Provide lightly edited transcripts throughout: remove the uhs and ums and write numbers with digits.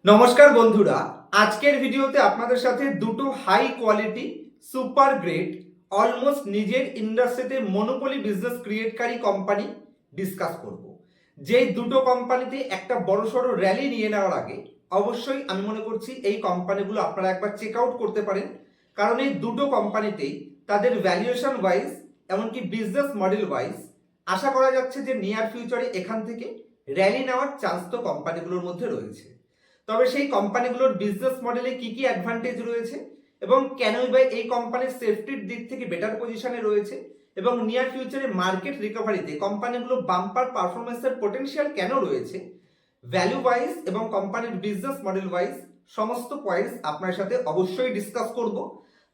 নমস্কার বন্ধুরা, আজকের ভিডিওতে আপনাদের সাথে দুটো high quality super great almost নিজের ইন্ডাস্ট্রিতে মনোপলি বিজনেস ক্রিয়েটকারী কোম্পানি ডিসকাস করব। যেই দুটো কোম্পানিতে একটা বড়সড় র্যালি নিয়ে নেওয়ার আগে অবশ্যই আমি মনে করছি এই কোম্পানিগুলো আপনারা একবার চেক আউট করতে পারেন, কারণ এই দুটো কোম্পানিতেই তাদের ভ্যালুয়েশন ওয়াইজ এমনকি বিজনেস মডেল ওয়াইজ আশা করা যাচ্ছে যে নিয়ার ফিউচারে এখান থেকে র্যালি নেওয়ার চান্স তো কোম্পানিগুলোর মধ্যে রয়েছে। তবে সেই কোম্পানিগুলোর বিজনেস মডেলে কি কি অ্যাডভান্টেজ রয়েছে এবং কেনই বা এই কোম্পানির সেফটির দিক থেকে বেটার পজিশনে রয়েছে এবং নিয়ার ফিউচারে মার্কেট রিকভারিতে কোম্পানিগুলো বাম্পার পারফরমেন্সের পোটেনশিয়াল কেন রয়েছে, ভ্যালু ওয়াইজ এবং কোম্পানির বিজনেস মডেল ওয়াইজ সমস্ত পয়েন্টস আপনার সাথে অবশ্যই ডিসকাস করব।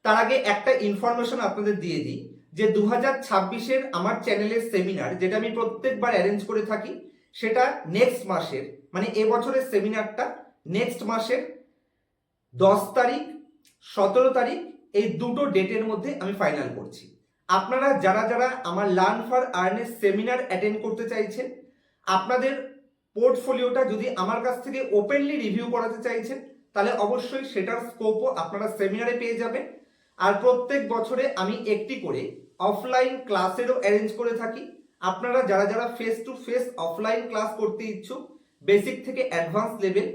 তার আগে একটা ইনফরমেশন আপনাদের দিয়ে দিই যে 2026-এর আমার চ্যানেলের সেমিনার, যেটা আমি প্রত্যেকবার অ্যারেঞ্জ করে থাকি, সেটা নেক্সট মাসের মানে এবছরের সেমিনারটা নেক্সট মাসের 10 তারিখ 17 তারিখ এই দুটো ডেটের মধ্যে আমি ফাইনাল করছি। আপনারা যারা যারা আমার লার্ন ফর আর্নের সেমিনার অ্যাটেন্ড করতে চাইছেন, আপনাদের পোর্টফোলিওটা যদি আমার কাছ থেকে ওপেনলি রিভিউ করাতে চাইছেন, তাহলে অবশ্যই সেটার স্কোপও আপনারা সেমিনারে পেয়ে যাবেন। আর প্রত্যেক বছরে আমি একটি করে অফলাইন ক্লাসেরও অ্যারেঞ্জ করে থাকি। আপনারা যারা যারা face to face offline class করতে ইচ্ছুক, বেসিক থেকে অ্যাডভান্স লেভেল,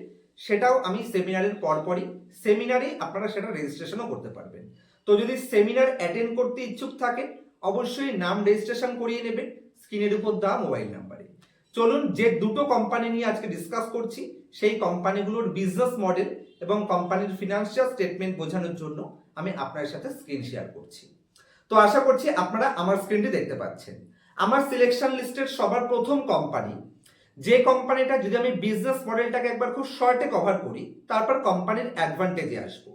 সেটাও আমি সেমিনারের পরপরই সেমিনারে আপনারা সেটা রেজিস্ট্রেশনও করতে পারবেন। তো যদি সেমিনার অ্যাটেন্ড করতে ইচ্ছুক থাকেন, অবশ্যই নাম রেজিস্ট্রেশন করিয়ে নেবেন স্ক্রিনের উপর দেওয়া মোবাইল নাম্বারে। চলুন, যে দুটো কোম্পানি নিয়ে আজকে ডিসকাস করছি সেই কোম্পানিগুলোর বিজনেস মডেল এবং কোম্পানির ফিনান্সিয়াল স্টেটমেন্ট বোঝানোর জন্য আমি আপনার সাথে স্ক্রিন শেয়ার করছি। তো আশা করছি আপনারা আমার স্ক্রিনটি দেখতে পাচ্ছেন। আমার সিলেকশন লিস্টের সবার প্রথম কোম্পানি, যে কোম্পানিটা যদি আমি বিজনেস মডেলটাকে একবার খুব শর্টে কভার করি, তারপর কোম্পানির অ্যাডভান্টেজে আসবো।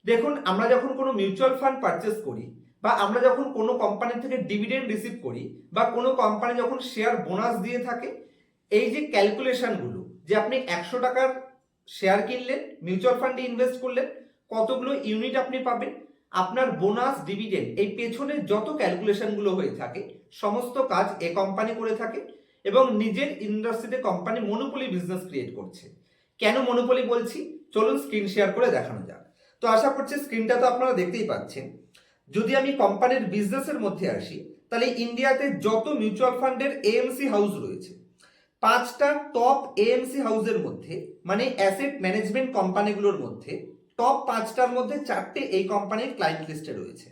দেখুন, আমরা যখন কোনো মিউচুয়াল ফান্ড পারচেস করি বা আমরা যখন কোনো কোম্পানি থেকে ডিভিডেন্ড রিসিভ করি বা কোনো কোম্পানি যখন শেয়ার বোনাস দিয়ে থাকে, এই যে ক্যালকুলেশনগুলো, যে আপনি 100 টাকার শেয়ার কিনলেন, মিউচুয়াল ফান্ডে ইনভেস্ট করলেন, কতগুলো ইউনিট আপনি পাবেন, আপনার বোনাস, ডিভিডেন্ড, এই পেছনে যত ক্যালকুলেশনগুলো হয়ে থাকে সমস্ত কাজ এ কোম্পানি করে থাকে এবং নিজের ইন্ডাস্ট্রিতে কোম্পানি মনোপলি বিজনেস ক্রিয়েট করছে। কেন মনোপলি বলছি, চলুন স্ক্রিন শেয়ার করে দেখানো যাক। তো আশা করছি স্ক্রিনটা তো আপনারা দেখতেই পাচ্ছেন। যদি আমি কোম্পানির বিজনেসের মধ্যে আসি, তাহলে ইন্ডিয়াতে যত মিউচুয়াল ফান্ডের এএমসি হাউস রয়েছে, 5টা টপ এএমসি হাউসের মধ্যে মানে অ্যাসেট ম্যানেজমেন্ট কোম্পানিগুলোর মধ্যে টপ 5টার মধ্যে 4টে এই কোম্পানির ক্লায়েন্ট লিস্টে রয়েছে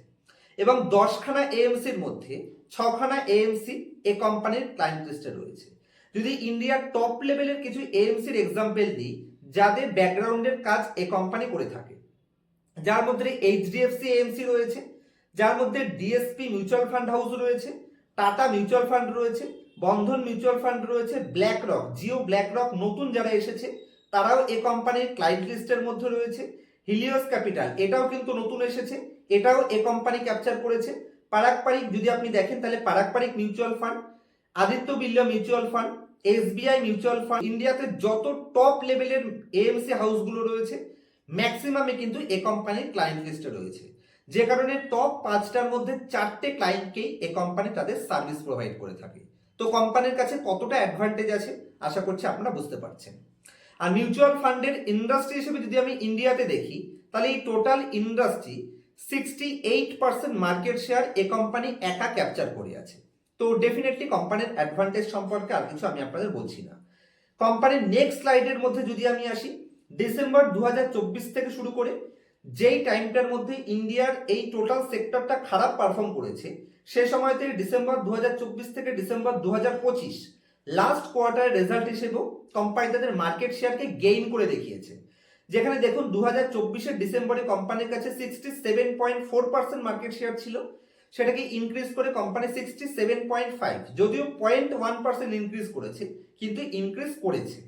এবং 10খানা এএমসির মধ্যে 6খানা এএমসি এ কোম্পানির ক্লায়েন্ট লিস্টে রয়েছে। যদি ইন্ডিয়ার টপ লেভেলের কিছু এএমসির এক্সাম্পল দিই, যাদের ব্যাকগ্রাউন্ডের কাজ এ কোম্পানি করে থাকে, যার মধ্যে এইচডিএফসি এএমসি রয়েছে, যার মধ্যে ডিএসপি মিউচুয়াল ফান্ড হাউস রয়েছে, টাটা মিউচুয়াল ফান্ড রয়েছে, বন্ধন মিউচুয়াল ফান্ড রয়েছে, black rock, Jio black rock নতুন যারা এসেছে তারাও এ কোম্পানির ক্লায়েন্ট লিস্টের মধ্যে রয়েছে, হিলিওস ক্যাপিটাল এটাও কিন্তু নতুন এসেছে, এটাও এ কোম্পানি ক্যাপচার করেছে, পারাকপারিক যদি আপনি দেখেন তাহলে Parag Parikh mutual fund, Aditya Birla mutual fund, SBI mutual fund, ইন্ডিয়াতে যত টপ লেভেলের এএমসি হাউসগুলো রয়েছে ম্যাক্সিমামে কিন্তু এ কোম্পানির ক্লায়েন্ট লিস্টে রয়েছে। যে কারণে টপ 5টার মধ্যে 4টে ক্লায়েন্টকেই এ কোম্পানি তাদের সার্ভিস প্রোভাইড করে থাকে। তো কোম্পানির কাছে কতটা অ্যাডভান্টেজ আছে আশা করছি আপনারা বুঝতে পারছেন। আর মিউচুয়াল ফান্ডের ইন্ডাস্ট্রি হিসেবে যদি আমি ইন্ডিয়াতে দেখি, তাহলে এই total industry 68% market share a company একা ক্যাপচার করে আছে। তো ডেফিনেটলি কোম্পানির অ্যাডভান্টেজ সম্পর্কে আর কিছু আমি আপনাদের বলছি না। কোম্পানির নেক্সট স্লাইডের মধ্যে যদি আমি আসি, ডিসেম্বর 2024 থেকে শুরু করে যেই টাইমটার মধ্যে ইন্ডিয়ার এই টোটাল সেক্টরটা খারাপ পারফর্ম করেছে, সে সময়তে ডিসেম্বর 2024 থেকে ডিসেম্বর 2025 লাস্ট কোয়ার্টারের রেজাল্ট হিসেবেও কোম্পানি তাদের মার্কেট শেয়ারকে গেইন করে দেখিয়েছে। যেখানে দেখুন 2024-এর ডিসেম্বরে কোম্পানির কাছে 67.4% মার্কেট শেয়ার ছিল, সেটাকে ইনক্রিজ করে কোম্পানি 67.5, যদিও 0.1% ইনক্রিজ করেছে কিন্তু ইনক্রিজ করেছে।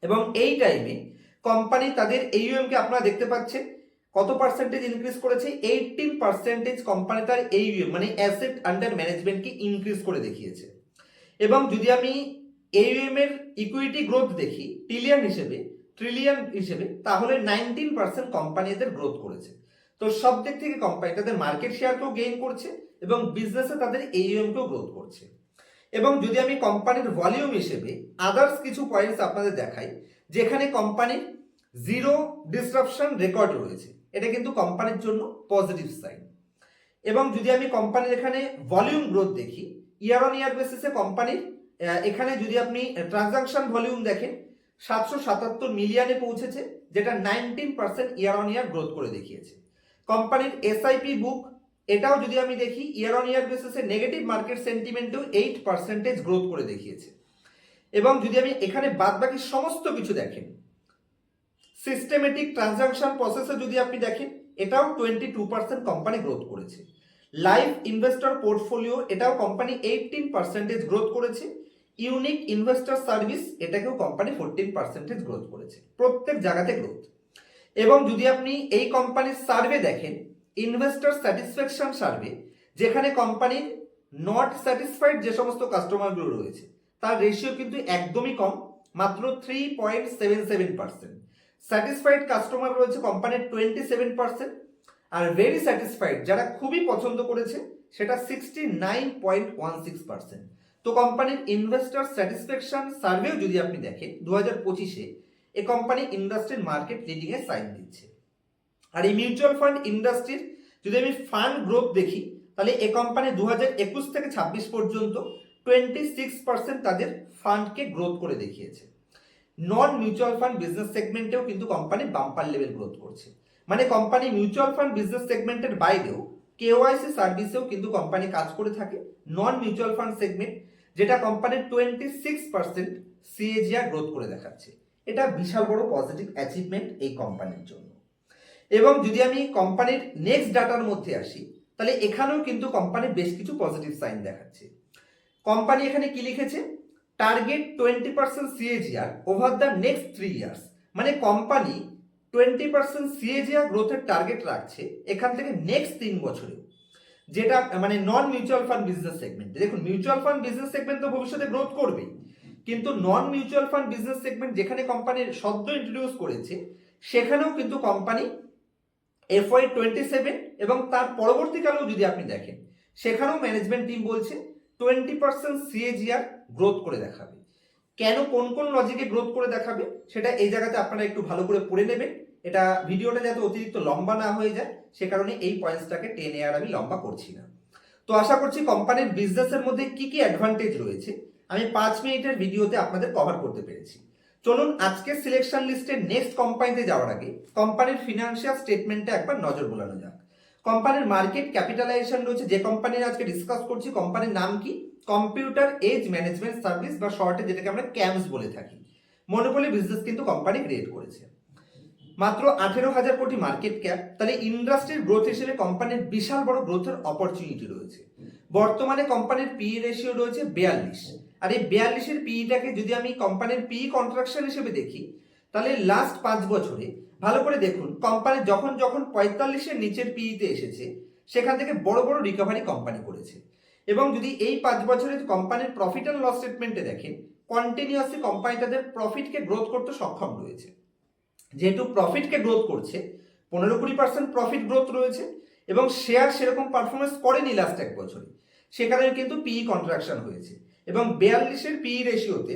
এবং এই টাইমে কোম্পানি তাদের এইউএম কে আপনারা দেখতে পাচ্ছেন কত পার্সেন্টেজ ইনক্রিজ করেছে, 18% কোম্পানি তার এইউএম মানে অ্যাসেট আন্ডার ম্যানেজমেন্টকে ইনক্রিজ করে দেখিয়েছে। এবং যদি আমি এইউএম এর ইকুইটি গ্রোথ দেখি ট্রিলিয়ন হিসেবে, তাহলে 19% কোম্পানি এদের গ্রোথ করেছে। তো সব দিক থেকে কোম্পানি তাদের মার্কেট শেয়ারকেও গেইন করছে এবং বিজনেসে তাদের এইউএম কেও গ্রোথ করছে। এবং যদি আমি কোম্পানির ভলিউম হিসেবে আদার্স কিছু পয়েন্টস আপনাদের দেখাই, যেখানে কোম্পানির জিরো ডিসরাপশন রেকর্ড রয়েছে, এটা কিন্তু কোম্পানির জন্য পজিটিভ সাইন। এবং যদি আমি কোম্পানির এখানে ভলিউম গ্রোথ দেখি, ইয়ার অন ইয়ার বেসিসে কোম্পানির এখানে যদি আপনি ট্রানজাকশন ভলিউম দেখেন 777 মিলিয়নে পৌঁছেছে, যেটা 19% ইয়ার অন ইয়ার গ্রোথ করে দেখিয়েছে। কোম্পানির এসআইপি বুক, এটাও যদি আমি দেখি ইয়ার অন ইয়ার বেসিসে নেগেটিভ মার্কেট সেন্টিমেন্টেও 8% গ্রোথ করে দেখিয়েছে। এবং যদি আমি এখানে বাদবাকি সমস্ত কিছু দেখেন, সিস্টেমেটিক ট্রানজাকশন প্রসেসে যদি আপনি দেখেন, এটাও 22% কোম্পানি গ্রোথ করেছে। লাইভ ইনভেস্টর পোর্টফোলিও, এটাও কোম্পানি 18% গ্রোথ করেছে। ইউনিক ইনভেস্টর সার্ভিস, এটাকেও কোম্পানি 14% গ্রোথ করেছে। প্রত্যেক জায়গাতে গ্রোথ। এবং যদি আপনি এই কোম্পানির সার্ভে দেখেন, ইনভেস্টর স্যাটিসফ্যাকশন সার্ভে, যেখানে কোম্পানির নট স্যাটিসফাইড যে সমস্ত কাস্টমারগুলো রয়েছে তার রেশিও কিন্তু একদমই কম, মাত্র 3.77%। স্যাটিসফাইড কাস্টমার রয়েছে কোম্পানির 27%, আর ভেরি স্যাটিসফাইড যারা খুবই পছন্দ করেছে সেটা 69.16%। তো কোম্পানির ইনভেস্টর স্যাটিসফ্যাকশন সার্ভেও যদি আপনি দেখেন 2025-এ এই কোম্পানি ইন্ডাস্ট্রির মার্কেট লিডিং এ সাইন দিচ্ছে। আর এই মিউচুয়াল ফান্ড ইন্ডাস্ট্রির যদি আমি ফান্ড গ্রোথ দেখি, তাহলে এই কোম্পানি 2021 থেকে 26 পর্যন্ত 26% তাদের ফান্ডকে গ্রোথ করে দেখিয়েছে। নন মিউচুয়াল ফান্ড বিজনেস সেগমেন্টেও কিন্তু কোম্পানি বাম্পার লেভেল গ্রোথ করছে। মানে কোম্পানি মিউচুয়াল ফান্ড বিজনেস সেগমেন্টের বাইরেও কেওয়াইসি সার্ভিসেও কিন্তু কোম্পানি কাজ করে থাকে। নন মিউচুয়াল ফান্ড সেগমেন্ট, যেটা কোম্পানির 26% সিএজিআর গ্রোথ করে দেখাচ্ছে। এটা বিশাল বড় পজিটিভ অ্যাচিভমেন্ট এই কোম্পানির জন্য। এবং যদি আমি কোম্পানির নেক্সট ডাটার মধ্যে আসি, তাহলে এখানেও কিন্তু কোম্পানি বেশ কিছু পজিটিভ সাইন দেখাচ্ছে। কোম্পানি এখানে কি লিখেছে, target 20% CAGR over the next 3 years. মানে কোম্পানি 20% সিএজিআর গ্রোথের টার্গেট রাখছে এখান থেকে নেক্সট 3 বছরে, যেটা মানে নন মিউচুয়াল ফান্ড বিজনেস সেগমেন্ট। দেখুন, মিউচুয়াল ফান্ড বিজনেস সেগমেন্ট তো ভবিষ্যতে গ্রোথ করবেই, কিন্তু নন মিউচুয়াল ফান্ড বিজনেস সেগমেন্ট যেখানে কোম্পানি সদ্য ইন্ট্রোডিউস করেছে, সেখানেও কিন্তু কোম্পানি FY27 এবং তার পরবর্তীকালেও যদি আপনি দেখেন, সেখানেও ম্যানেজমেন্ট টিম বলছে 20% সিএজিআর গ্রোথ করে দেখাবে। কেন, কোন কোন লজিকে গ্রোথ করে দেখাবে, সেটা এই জায়গাতে আপনারা একটু ভালো করে পড়ে নেবেন। এটা ভিডিওটা যাতে অতিরিক্ত লম্বা না হয়ে যায়, সে কারণে এই পয়েন্টসটাকে টেনে আর আমি লম্বা করছি না। তো আশা করছি কোম্পানির বিজনেসের মধ্যে কি কি অ্যাডভান্টেজ রয়েছে আমি 5 মিনিটের ভিডিওতে আপনাদের কভার করতে পেরেছি। চলুন আজকের সিলেকশন লিস্টের নেক্সট কোম্পানিতে যাওয়ার আগে কোম্পানির ফিনান্সিয়াল স্টেটমেন্টে একবার নজর বোলানো যাক। কোম্পানির মার্কেট ক্যাপিটালাইজেশন রয়েছে, যে কোম্পানির আজকে ডিসকাস করছি কোম্পানির নাম কি, কম্পিউটার এজ ম্যানেজমেন্ট সার্ভিস বা শর্টে যেটাকে আমরা ক্যামস বলে থাকি। মনোপলি বিজনেস কিন্তু কোম্পানি ক্রিয়েট করেছে। মাত্র 18,000 কোটি মার্কেট ক্যাপ। তাহলে ইন্ডাস্ট্রির গ্রোথ হিসেবে কোম্পানির বিশাল বড় গ্রোথের অপরচুনিটি রয়েছে। বর্তমানে কোম্পানির পিই রেশিও রয়েছে 42, আর এই 42-এর পিইটাকে যদি আমি কোম্পানির পিই কন্ট্রাকশন হিসেবে দেখি, তাহলে লাস্ট 5 বছরে ভালো করে দেখুন কোম্পানি যখন যখন 45-এর নিচের পিইতে এসেছে, সেখান থেকে বড় বড় রিকভারি কোম্পানি করেছে। এবং যদি এই 5 বছরের কোম্পানির প্রফিট অ্যান্ড লস স্টেটমেন্টে দেখেন, কন্টিনিউয়াসলি কোম্পানি তাদের প্রফিটকে গ্রোথ করতে সক্ষম রয়েছে। যেহেতু প্রফিটকে গ্রোথ করছে, 15-20% প্রফিট গ্রোথ রয়েছে, এবং শেয়ার সেরকম পারফরমেন্স করেনি লাস্ট 1 বছরে, সে কারণে কিন্তু পিই কন্ট্রাকশন হয়েছে। এবং 42-এর পিই রেশিওতে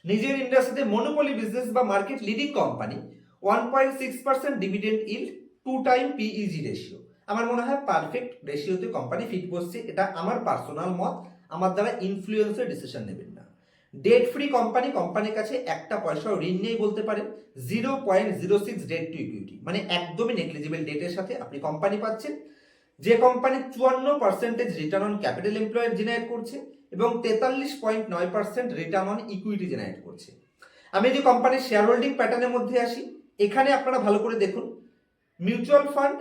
নিজের ইন্ডাস্ট্রিতে মনোপলি বিজনেস বা market leading company, 1.6% dividend yield, 2 time PEG ratio. আমার মনে হয় পারফেক্ট রেশিওতে কোম্পানি ফিট বসছে। এটা আমার পার্সোনাল মত, আমার দ্বারা ইনফ্লুয়েন্সের ডিসিশন নেবেন না। ডেট ফ্রি কোম্পানি, কোম্পানির কাছে একটা পয়সাও ঋণ নেই বলতে পারেন। 0.06 ডেট টু ইকুইটি, মানে একদমই নেগলিজিবল ডেটের সাথে আপনি কোম্পানি পাচ্ছেন। যে company 54% return on capital employed generate করছে এবং 43.9% রিটার্ন অন ইকুইটি জেনারেট করছে। আমি যদি কোম্পানির শেয়ার হোল্ডিং প্যাটার্নের মধ্যে আসি, এখানে আপনারা ভালো করে দেখুন, মিউচুয়াল ফান্ড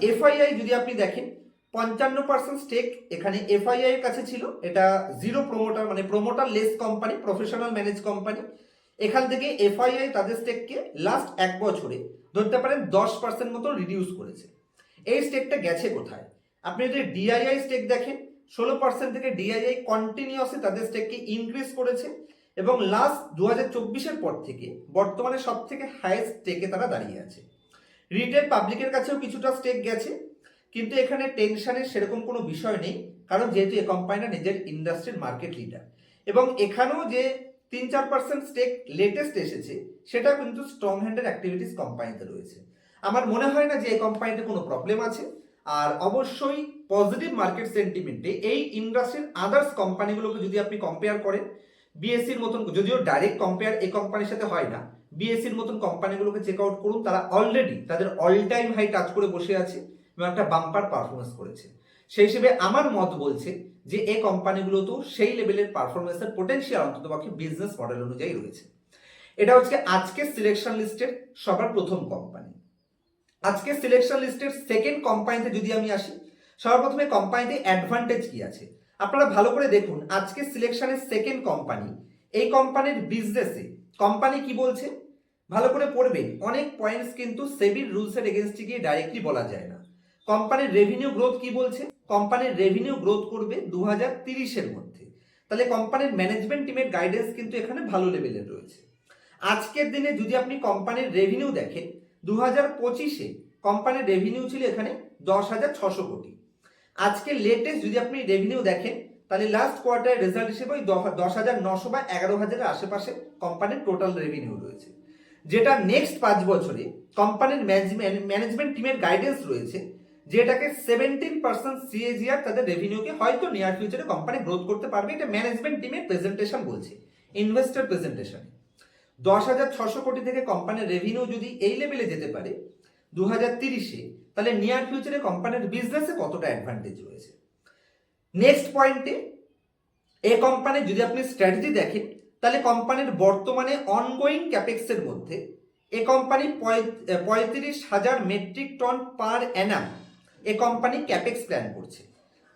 এফআইআই যদি আপনি দেখেন, 55% স্টেক এখানে এফআইআই এর কাছে ছিল। এটা জিরো প্রমোটার, মানে promoter less company, professional manage company. এখান থেকে এফআইআই তাদের স্টেককে লাস্ট 1 বছরে ধরতে পারেন 10% মতো রিডিউস করেছে। এই স্টেকটা গেছে কোথায়? আপনি যদি ডিআইআই স্টেক দেখেন, 16% থেকে ডিআইআই কন্টিনিউয়াসলি তাদের স্টেককে ইনক্রিজ করেছে এবং লাস্ট 2024-এর পর থেকে বর্তমানে সব থেকে হাইয়েস্ট স্টেকে তারা দাঁড়িয়ে আছে। রিটেল পাবলিকের কাছেও কিছুটা স্টেক গেছে, কিন্তু এখানে টেনশনের সেরকম কোনো বিষয় নেই, কারণ যেহেতু এই কোম্পানিটা নিজের ইন্ডাস্ট্রির মার্কেট লিডার। এবং এখানেও যে 3-4% স্টেক লেটেস্ট এসেছে, সেটা কিন্তু স্ট্রং হ্যান্ডের অ্যাক্টিভিটিস কোম্পানিতে রয়েছে। আমার মনে হয় না যে এই কোম্পানিতে কোনো প্রবলেম আছে। আর অবশ্যই পজিটিভ মার্কেট সেন্টিমেন্টে এই ইন্ডাস্ট্রির আদার্স কোম্পানিগুলোকে যদি আপনি কম্পেয়ার করেন, বিএসসির মতন, যদিও ডাইরেক্ট কম্পেয়ার এই কোম্পানির সাথে হয় না, বিএসসির মতন কোম্পানিগুলোকে চেক আউট করুন, তারা অলরেডি তাদের অল টাইম হাই টাচ করে বসে আছে এবং একটা বাম্পার পারফরমেন্স করেছে। সেই হিসেবে আমার মত বলছে যে এই কোম্পানিগুলো তো সেই লেভেলের পারফরমেন্সের পোটেনশিয়াল অন্ততপক্ষে বিজনেস মডেল অনুযায়ী রয়েছে। এটা হচ্ছে আজকের সিলেকশন লিস্টের সবার প্রথম কোম্পানি। আজকে সিলেকশন লিস্টের সেকেন্ড কোম্পানিতে যদি আমি আসি, সবার প্রথমে কোম্পানিতে অ্যাডভান্টেজ কি আছে আপনারা ভালো করে দেখুন। আজকে সিলেকশনের সেকেন্ড কোম্পানি, এই কোম্পানির বিজনেসে কোম্পানি কি বলছে ভালো করে পড়বেন। অনেক পয়েন্টস কিন্তু সেবির রুলসের এগেনস্টে গিয়ে ডাইরেক্টলি বলা যায় না। কোম্পানির রেভিনিউ গ্রোথ কি বলছে, কোম্পানির রেভিনিউ গ্রোথ করবে 2030-এর মধ্যে। তাহলে কোম্পানির ম্যানেজমেন্ট টিমের গাইডেন্স কিন্তু এখানে ভালো লেভেলের রয়েছে। আজকের দিনে যদি আপনি কোম্পানির রেভিনিউ দেখেন, 2025-এ কোম্পানির রেভিনিউ ছিল এখানে 10,600 কোটি। আজকে লেটেস্ট যদি আপনি রেভিনিউ দেখেন, তাহলে লাস্ট কোয়ার্টারের রেজাল্ট হিসেবে ওই 10,900 বা 11,000-এর আশেপাশে কোম্পানির টোটাল রেভিনিউ রয়েছে, যেটা নেক্সট 5 বছরে কোম্পানির ম্যানেজমেন্ট টিমের গাইডেন্স রয়েছে, যেটাকে 17% সিএজিআর তাদের রেভিনিউকে হয়তো নিয়ার ফিউচারে কোম্পানি গ্রোথ করতে পারবে। এটা ম্যানেজমেন্ট টিমের প্রেজেন্টেশন বলছে, ইনভেস্টর প্রেজেন্টেশন। 10,600 কোটি থেকে কোম্পানির রেভিনিউ যদি এই লেভেলে যেতে পারে 2030-এ, তাহলে নিয়ার ফিউচারে কোম্পানির বিজনেসে কতটা অ্যাডভান্টেজ রয়েছে। নেক্সট পয়েন্টে, এই কোম্পানির যদি আপনি স্ট্র্যাটেজি দেখেন, তাহলে কোম্পানির বর্তমানে অনগোয়িং ক্যাপেক্সের মধ্যে এই company 35,000 metric ton per annum এই কোম্পানি ক্যাপেক্স প্ল্যান করছে।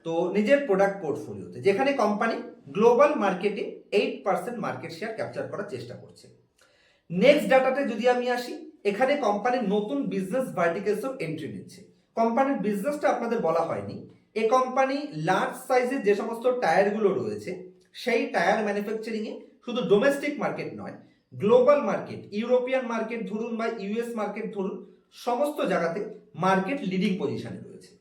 তো নিজের প্রোডাক্ট পোর্টফোলিওতে, যেখানে কোম্পানি গ্লোবাল মার্কেটে 8% মার্কেট শেয়ার ক্যাপচার করার চেষ্টা করছে। নেক্সট ডাটাতে যদি আমি আসি, এখানে কোম্পানির নতুন বিজনেস ভার্টিকেলসও এন্ট্রি নিচ্ছে। কোম্পানির বিজনেসটা আপনাদের বলা হয়নি। এই কোম্পানি লার্জ সাইজের যে সমস্ত টায়ারগুলো রয়েছে, সেই টায়ার ম্যানুফ্যাকচারিংয়ে শুধু ডোমেস্টিক মার্কেট নয়, গ্লোবাল মার্কেট, ইউরোপিয়ান মার্কেট ধরুন বা ইউএস মার্কেট ধরুন, সমস্ত জায়গাতে মার্কেট লিডিং পজিশনে রয়েছে।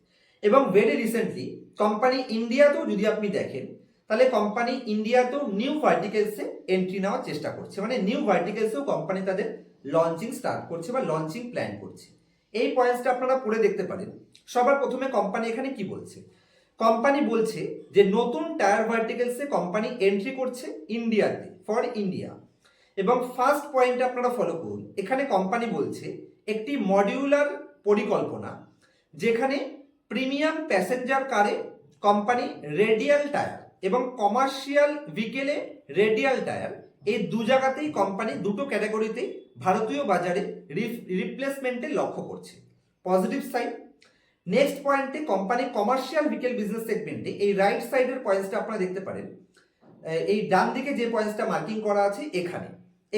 এবং ভেরি রিসেন্টলি কোম্পানি ইন্ডিয়াতেও যদি আপনি দেখেন, তাহলে কোম্পানি ইন্ডিয়াতেও নিউ ভার্টিকেলসে এন্ট্রি নেওয়ার চেষ্টা করছে, মানে নিউ ভার্টিকেলসেও কোম্পানি তাদের লঞ্চিং স্টার্ট করছে বা লঞ্চিং প্ল্যান করছে। এই পয়েন্টসটা আপনারা পড়ে দেখতে পারেন। সবার প্রথমে কোম্পানি এখানে কি বলছে, কোম্পানি বলছে যে নতুন টায়ার ভার্টিকেলসে কোম্পানি এন্ট্রি করছে ইন্ডিয়াতে, ফর ইন্ডিয়া। এবং ফার্স্ট পয়েন্ট আপনারা ফলো করুন, এখানে কোম্পানি বলছে একটি মডিউলার পরিকল্পনা, যেখানে প্রিমিয়াম প্যাসেঞ্জার কারে কোম্পানি রেডিয়াল টায়ার এবং কমার্শিয়াল ভেহিকেলে রেডিয়াল টায়ার, এই দু জায়গাতেই কোম্পানি দুটো ক্যাটাগরিতেই ভারতীয় বাজারে রিপ্লেসমেন্টের লক্ষ্য করছে। Positive side. নেক্সট পয়েন্টে কোম্পানি কমার্শিয়াল ভেহিকেল বিজনেস সেগমেন্টে, এই রাইট সাইডের পয়েন্টসটা আপনারা দেখতে পারেন, এই ডান দিকে যে পয়েন্টসটা মার্কিং করা আছে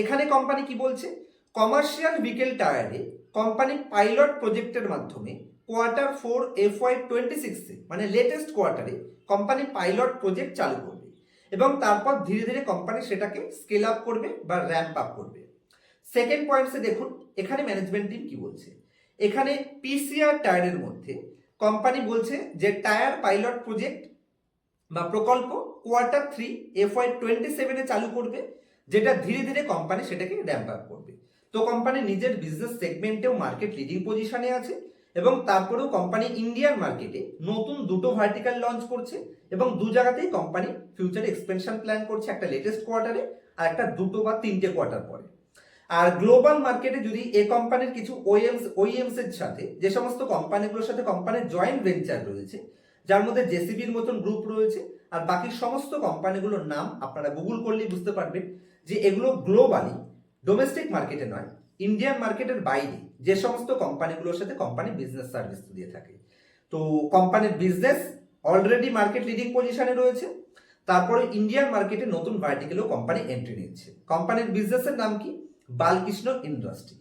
এখানে কোম্পানি কি বলছে, কমার্শিয়াল ভেহিকেল টায়ারে কোম্পানি পাইলট প্রজেক্টের মাধ্যমে Q4 FY26-এ, মানে লেটেস্ট কোয়ার্টারে কোম্পানি পাইলট প্রজেক্ট চালু করবে এবং তারপর ধীরে ধীরে কোম্পানি সেটাকে স্কেল আপ করবে বা র্যাম্প আপ করবে। সেকেন্ড পয়েন্টসে দেখুন এখানে ম্যানেজমেন্ট টিম কি বলছে, এখানে পিসিআর টায়ারের মধ্যে কোম্পানি বলছে যে টায়ার পাইলট প্রজেক্ট বা প্রকল্প Q3 FY27-এ চালু করবে, যেটা ধীরে ধীরে কোম্পানি সেটাকে র্যাম্প আপ করবে। তো কোম্পানি নিজের বিজনেস সেগমেন্টেও মার্কেট লিডিং পজিশনে আছে এবং তারপরেও কোম্পানি ইন্ডিয়ান মার্কেটে নতুন দুটো ভার্টিক্যাল লঞ্চ করছে এবং দু জায়গাতেই কোম্পানি ফিউচার এক্সপেনশন প্ল্যান করছে, একটা লেটেস্ট কোয়ার্টারে আর একটা 2 বা 3টে কোয়ার্টার পরে। আর গ্লোবাল মার্কেটে যদি এই কোম্পানির কিছু ওইএমস এর সাথে, যে সমস্ত কোম্পানিগুলোর সাথে কোম্পানির জয়েন্ট ভেঞ্চার রয়েছে, যার মধ্যে জেসিবির মতন গ্রুপ রয়েছে, আর বাকি সমস্ত কোম্পানিগুলোর নাম আপনারা গুগল করলেই বুঝতে পারবেন যে এগুলো গ্লোবালি, ডোমেস্টিক মার্কেটে নয়, ইন্ডিয়ান মার্কেটের বাইরে যে সমস্ত কোম্পানিগুলোর সাথে কোম্পানি বিজনেস সার্ভিস দিয়ে থাকে। তো কোম্পানির বিজনেস অলরেডি মার্কেট লিডিং পজিশনে রয়েছে, তারপরে ইন্ডিয়ান মার্কেটে নতুন ভার্টিক্যালেও কোম্পানি এন্ট্রি নিচ্ছে। কোম্পানির বিজনেসের নাম কি, বালকৃষ্ণ ইন্ডাস্ট্রি।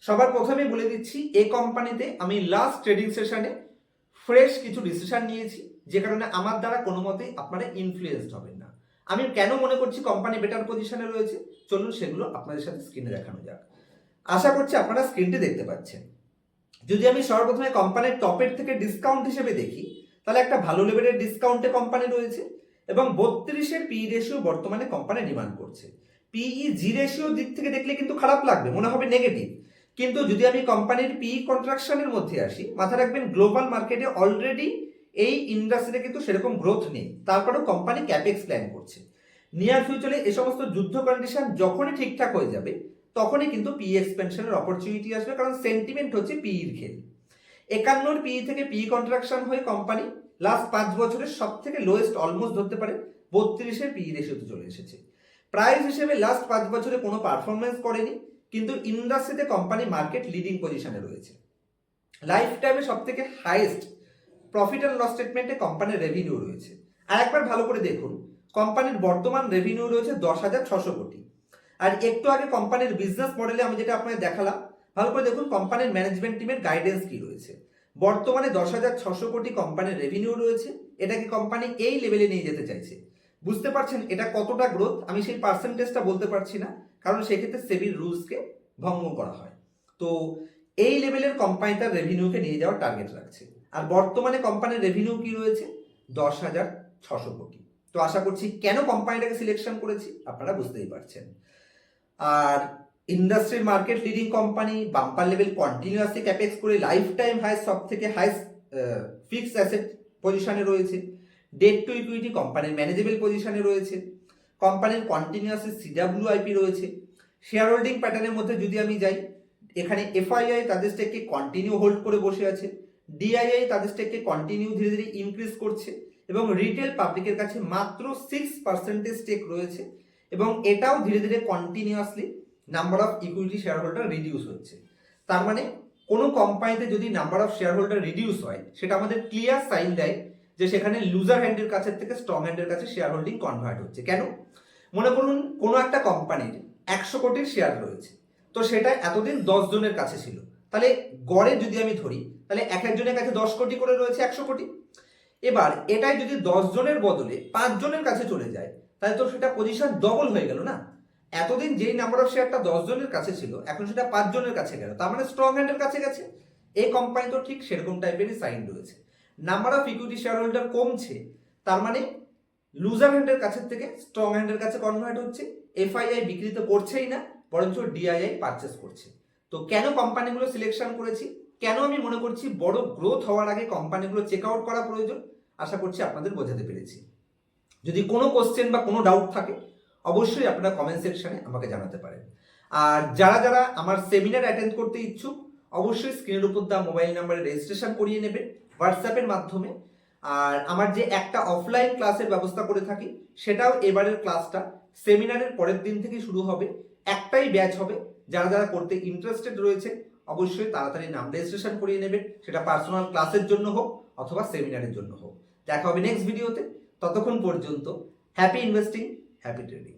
সবার প্রথমে বলে দিচ্ছি, এই কোম্পানিতে আমি লাস্ট ট্রেডিং সেশনে ফ্রেশ কিছু ডিসিশন নিয়েছি, যে কারণে আমার দ্বারা কোনো মতেই আপনারা ইনফ্লুয়েসড হবেন না। আমি কেন মনে করছি কোম্পানি বেটার পজিশনে রয়েছে, চলুন সেগুলো আপনাদের সাথে স্ক্রিনে দেখানো যাক। আশা করছি আপনারা স্ক্রিনটি দেখতে পাচ্ছেন। যদি আমি সর্বপ্রথমে কোম্পানির টপের থেকে ডিসকাউন্ট হিসেবে দেখি, তাহলে একটা ভালো লেভেলের ডিসকাউন্টে কোম্পানি রয়েছে এবং 32-এর পি রেশিও বর্তমানে কোম্পানি ডিমান্ড করছে। পিই জি রেশিও দিক থেকে দেখলে কিন্তু খারাপ লাগবে, মনে হবে নেগেটিভ। কিন্তু যদি আমি কোম্পানির পিই কন্ট্রাকশনের মধ্যে আসি, মাথায় রাখবেন গ্লোবাল মার্কেটে অলরেডি এই ইন্ডাস্ট্রিতে কিন্তু সেরকম গ্রোথ নেই, তারপরেও কোম্পানি ক্যাপেক্স প্ল্যান করছে। নিয়ার ফিউচারে এই সমস্ত যুদ্ধ কন্ডিশন যখনই ঠিকঠাক হয়ে যাবে তখনই কিন্তু পিই এক্সপেনশনের অপরচুনিটি আসবে, কারণ সেন্টিমেন্ট হচ্ছে পিইর খেল। 51 পিই থেকে পিই কন্ট্রাকশন হয়ে কোম্পানি লাস্ট 5 বছরের সব থেকে লোয়েস্ট অলমোস্ট ধরতে পারে 32-এর পিই রেশিওতে চলে এসেছে। প্রাইস হিসেবে লাস্ট 5 বছরে কোনো পারফরমেন্স করেনি, কিন্তু ইন্ডাস্ট্রিতে কোম্পানি মার্কেট লিডিং পজিশনে রয়েছে। লাইফ টাইমে সব থেকে হাইয়েস্ট প্রফিট অ্যান্ড লস স্টেটমেন্টে কোম্পানির রেভিনিউ রয়েছে। আর একবার ভালো করে দেখুন, কোম্পানির বর্তমান রেভিনিউ রয়েছে 10,600 কোটি। আর একটু আগে কোম্পানির বিজনেস মডেলে আমি যেটা আপনাদের দেখালাম, ভালো করে দেখুন কোম্পানির ম্যানেজমেন্ট টিমের গাইডেন্স কি রয়েছে। বর্তমানে 10,600 কোটি কোম্পানির রেভিনিউ রয়েছে, এটাকে কোম্পানি এই লেভেলে নিয়ে যেতে চাইছে। বুঝতে পারছেন এটা কতটা গ্রোথ? আমি সেই পার্সেন্টেজটা বলতে পারছি না, কারণ সেক্ষেত্রে সেবির রুলসকে ভঙ্গ করা হয়। তো এই লেভেলের কোম্পানি তার রেভিনিউকে নিয়ে যাওয়ার টার্গেট রাখছে। আর বর্তমানে কোম্পানির রেভিনিউ কি রয়েছে? 10,600 কোটি। তো আশা করছি কেন কোম্পানিটাকে সিলেকশন করেছি আপনারা বুঝতেই পারছেন। আর ইন্ডাস্ট্রির market leading company, bumper level continuously capex করে লাইফ টাইম হাই, সব থেকে হাইস্ট ফিক্সড অ্যাসেট পজিশনে রয়েছে। ডেট টু ইকুইটি কোম্পানির ম্যানেজেবল পজিশনে রয়েছে। কোম্পানির কন্টিনিউয়াসলি সিডাব্লিউআইপি রয়েছে। শেয়ার হোল্ডিং প্যাটার্নের মধ্যে যদি আমি যাই, এখানে এফআইআই তাদের স্টেককে কন্টিনিউ হোল্ড করে বসে আছে, ডিআইআই তাদের স্টেককে কন্টিনিউ ধীরে ধীরে ইনক্রিজ করছে, এবং রিটেল পাবলিকের কাছে মাত্র 6% স্টেক রয়েছে, এবং এটাও ধীরে ধীরে continuously number of equity share holder reduce হচ্ছে। তার মানে কোনো কোম্পানিতে যদি number of share holder reduce হয়, সেটা আমাদের ক্লিয়ার সাইন দেয় যে সেখানে লুজার হ্যান্ডের কাছে থেকে স্ট্রং হ্যান্ডের কাছে শেয়ার হোল্ডিং কনভার্ট হচ্ছে। কেন? মনে করুন কোনো একটা কোম্পানির 100 কোটির শেয়ার রয়েছে, তো সেটা এতদিন 10 জনের কাছে ছিল, তাহলে গড়ে যদি আমি ধরি তাহলে এক একজনের কাছে 10 কোটি করে রয়েছে 100 কোটি। এবার এটাই যদি 10 জনের বদলে 5 জনের কাছে চলে যায়, তাহলে তো সেটা পজিশন ডবল হয়ে গেল না। এতদিন যেই নাম্বার অফ শেয়ারটা 10 জনের কাছে ছিল, এখন সেটা 5 জনের কাছে গেল, তার মানে স্ট্রং হ্যান্ডের কাছে গেছে। এই কোম্পানি তো ঠিক সেরকম টাইপেরই সাইন রয়েছে। Number of equity share holder কমছে, তার মানে লুজার হ্যান্ডের কাছে থেকে স্ট্রং হ্যান্ডের কাছে কনভার্ট হচ্ছে। এফআইআই বিক্রি তো করছেই না, বরঞ্চ ডিআইআই পারচেস করছে। তো কেন কোম্পানিগুলো সিলেকশন করেছি, কেন আমি মনে করছি বড় গ্রোথ হওয়ার আগে কোম্পানিগুলো চেক আউট করা প্রয়োজন, আশা করছি আপনাদের বোঝাতে পেরেছি। যদি কোনো কোশ্চেন বা কোনো ডাউট থাকে অবশ্যই আপনারা কমেন্ট সেকশনে আমাকে জানাতে পারেন। আর যারা যারা আমার সেমিনার অ্যাটেন্ড করতে ইচ্ছুক, অবশ্যই স্ক্রিনের উপর দেওয়া মোবাইল নাম্বারে রেজিস্ট্রেশন করিয়ে নেবেন হোয়াটসঅ্যাপের মাধ্যমে। আর আমার যে একটা অফলাইন ক্লাসের ব্যবস্থা করে থাকি, সেটাও এবারের ক্লাসটা সেমিনারের পরের দিন থেকে শুরু হবে। একটাই ব্যাচ হবে, যারা যারা করতে ইন্টারেস্টেড রয়েছে অবশ্যই তাড়াতাড়ি নাম রেজিস্ট্রেশন করিয়ে নেবেন, সেটা পার্সোনাল ক্লাসের জন্য হোক অথবা সেমিনারের জন্য হোক। দেখা হবে নেক্সট ভিডিওতে, ততক্ষণ পর্যন্ত হ্যাপি ইনভেস্টিং, হ্যাপি ট্রেডিং।